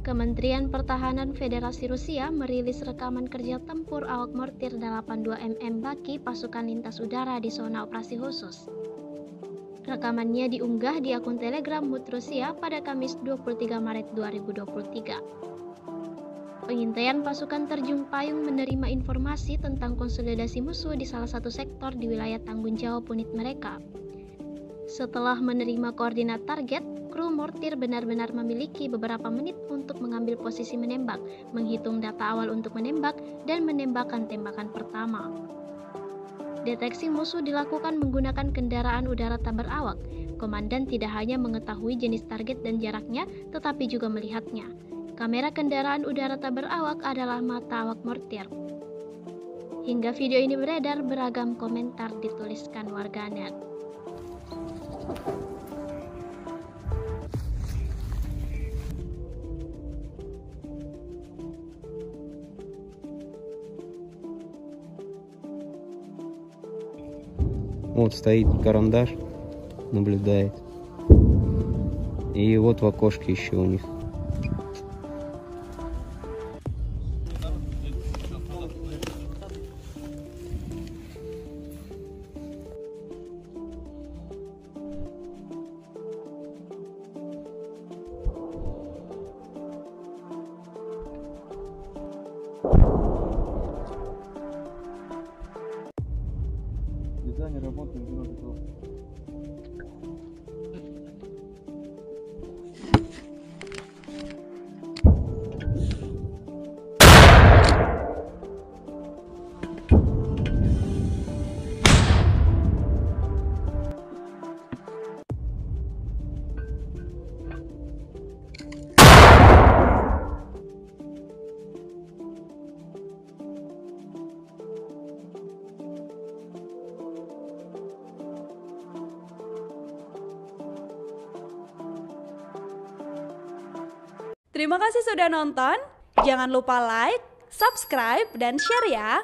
Kementerian Pertahanan Federasi Rusia merilis rekaman kerja tempur awak mortir 82mm Baki pasukan lintas udara di zona operasi khusus. Rekamannya diunggah di akun Telegram MUD Rusia pada Kamis 23 Maret 2023. Pengintaian pasukan terjun payung menerima informasi tentang konsolidasi musuh di salah satu sektor di wilayah tanggung jawab unit mereka. Setelah menerima koordinat target, kru mortir benar-benar memiliki beberapa menit untuk mengambil posisi menembak, menghitung data awal untuk menembak, dan menembakkan tembakan pertama. Deteksi musuh dilakukan menggunakan kendaraan udara tak berawak. Komandan tidak hanya mengetahui jenis target dan jaraknya, tetapi juga melihatnya. Kamera kendaraan udara tak berawak adalah mata awak mortir. Hingga video ini beredar, beragam komentar dituliskan warganet. Вот стоит карандаш, наблюдает. И вот в окошке еще у них. Дизайнер работы в готов. Terima kasih sudah nonton. Jangan lupa like, subscribe, dan share ya.